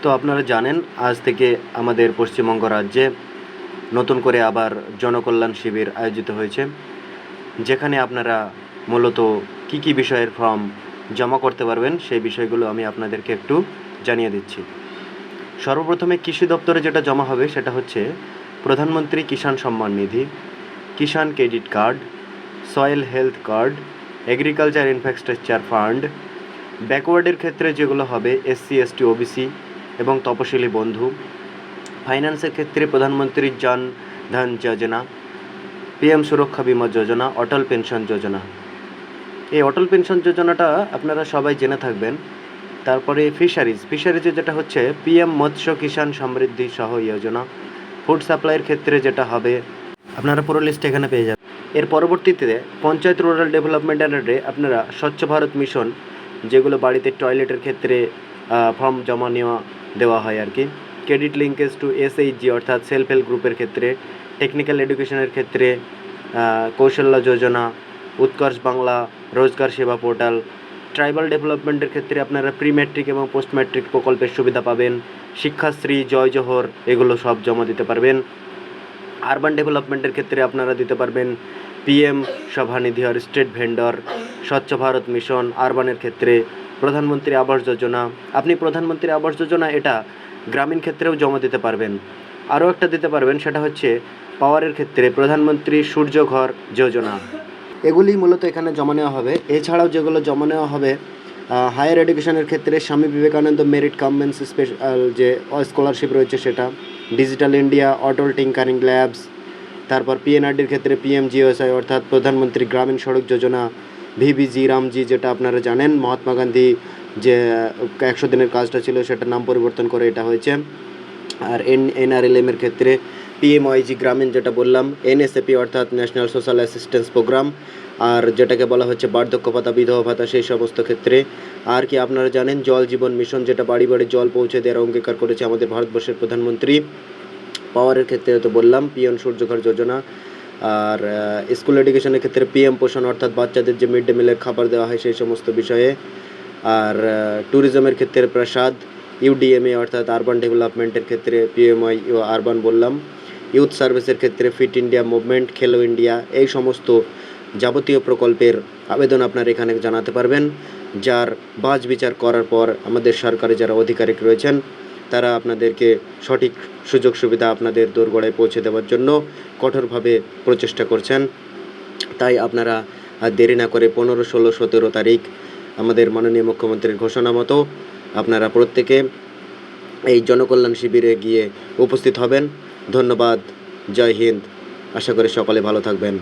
তো আপনারা জানেন আজ থেকে আমাদের পশ্চিমবঙ্গ রাজ্যে নতুন করে আবার জনকল্যাণ শিবির আয়োজিত হয়েছে, যেখানে আপনারা মূলত কী কী বিষয়ের ফর্ম জমা করতে পারবেন সেই বিষয়গুলো আমি আপনাদেরকে একটু জানিয়ে দিচ্ছি। সর্বপ্রথমে কৃষি দপ্তরে যেটা জমা হবে সেটা হচ্ছে প্রধানমন্ত্রী Kisan Samman Nidhi, Kisan credit card, soil health card, agriculture infrastructure fund. ব্যাকওয়ার্ডের ক্ষেত্রে যেগুলো হবে SC ST OBC এবং তপশিলি বন্ধু। ফাইন্যান্সের ক্ষেত্রে প্রধানমন্ত্রী জন ধন যোজনা, PM সুরক্ষা বিমা যোজনা, অটল পেনশন যোজনা। এই অটল পেনশন যোজনাটা আপনারা সবাই জেনে থাকবেন। তারপরে ফিশারিজে যেটা হচ্ছে PM মৎস্য কিষাণ সমৃদ্ধি সহ যোজনা। ফুড সাপ্লাইয়ের ক্ষেত্রে যেটা হবে আপনারা পুরো লিস্ট এখানে পেয়ে যাবেন। এর পরবর্তীতে পঞ্চায়েত রুরাল ডেভেলপমেন্ট আন্ডারে আপনারা স্বচ্ছ ভারত মিশন, যেগুলো বাড়িতে টয়লেটের ক্ষেত্রে ফর্ম জমা দেওয়া হয় আর কি। ক্রেডিট লিঙ্কেজ টু SHG অর্থাৎ সেলফ হেল্প গ্রুপের ক্ষেত্রে, টেকনিক্যাল এডুকেশনের ক্ষেত্রে কৌশল্য যোজনা, উৎকর্ষ বাংলা, রোজগার সেবা পোর্টাল। ট্রাইবাল ডেভেলপমেন্টের ক্ষেত্রে আপনারা প্রি ম্যাট্রিক এবং পোস্ট ম্যাট্রিক প্রকল্পের সুবিধা পাবেন। শিক্ষাশ্রী, জয় জোহর এগুলো সব জমা দিতে পারবেন। আরবান ডেভেলপমেন্টের ক্ষেত্রে আপনারা দিতে পারবেন PM সভানিধি আর স্টেট ভেন্ডর। স্বচ্ছ ভারত মিশন আরবানের ক্ষেত্রে প্রধানমন্ত্রী আবাস যোজনা। আপনি প্রধানমন্ত্রী আবাস যোজনা এটা গ্রামীণ ক্ষেত্রেও জমা দিতে পারবেন। আরও একটা দিতে পারবেন, সেটা হচ্ছে পাওয়ারের ক্ষেত্রে প্রধানমন্ত্রী সূর্যঘর যোজনা। এগুলি মূলত এখানে জমা নেওয়া হবে। এছাড়াও যেগুলো জমা নেওয়া হবে হায়ার এডুকেশনের ক্ষেত্রে স্বামী বিবেকানন্দ মেরিট কামেন্স স্পেশাল যে স্কলারশিপ রয়েছে সেটা, ডিজিটাল ইন্ডিয়া, অটল টিঙ্কারিং ল্যাবস। তারপর PNRDর ক্ষেত্রে PMGSY অর্থাৎ প্রধানমন্ত্রী গ্রামীণ সড়ক যোজনা, VBG রামজি যেটা আপনারা জানেন মহাত্মা গান্ধী যে 100 দিনের কাজটা ছিল সেটার নাম পরিবর্তন করে এটা হয়েছে। আর NRLM এর ক্ষেত্রে PMYG গ্রামীণ যেটা বললাম, NSAP অর্থাৎ ন্যাশনাল সোশ্যাল অ্যাসিস্ট্যান্স প্রোগ্রাম, আর যেটাকে বলা হচ্ছে বার্ধক্য ভাতা, বিধবা ভাতা, সেই সমস্ত ক্ষেত্রে। আর কি আপনারা জানেন জল জীবন মিশন, যেটা বাড়ি বাড়ি জল পৌঁছে দেওয়ার অঙ্গীকার করেছে আমাদের ভারতবর্ষের প্রধানমন্ত্রী। পাওয়ারের ক্ষেত্রে তো বললাম PM সূর্যঘর যোজনা। আর স্কুল এডুকেশনের ক্ষেত্রে PM পোষণ অর্থাৎ বাচ্চাদের যে মিড ডে মিলের খাবার দেওয়া হয় সেই সমস্ত বিষয়ে। আর ট্যুরিজমের ক্ষেত্রে প্রসাদ, UDMA অর্থাৎ আরবান ডেভেলপমেন্টের ক্ষেত্রে PMI আরবান বললাম। ইউথ সার্ভিসের ক্ষেত্রে ফিট ইন্ডিয়া মুভমেন্ট, খেলো ইন্ডিয়া। এই সমস্ত যাবতীয় প্রকল্পের আবেদন আপনারা এখানে জানাতে পারবেন, যার বাছ বিচার করার পর আমাদের সরকারে যারা আধিকারিক রয়েছেন তারা আপনাদেরকে সঠিক সুযোগ সুবিধা আপনাদের দোরগোড়ায় পৌঁছে দেওয়ার জন্য কঠোরভাবে প্রচেষ্টা করছেন। তাই আপনারা দেরি না করে 15, 16, 17 তারিখ আমাদের মাননীয় মুখ্যমন্ত্রীর ঘোষণা মতো আপনারা প্রত্যেকে এই জনকল্যাণ শিবিরে গিয়ে উপস্থিত হবেন। ধন্যবাদ। জয় হিন্দ। আশা করি সকলে ভালো থাকবেন।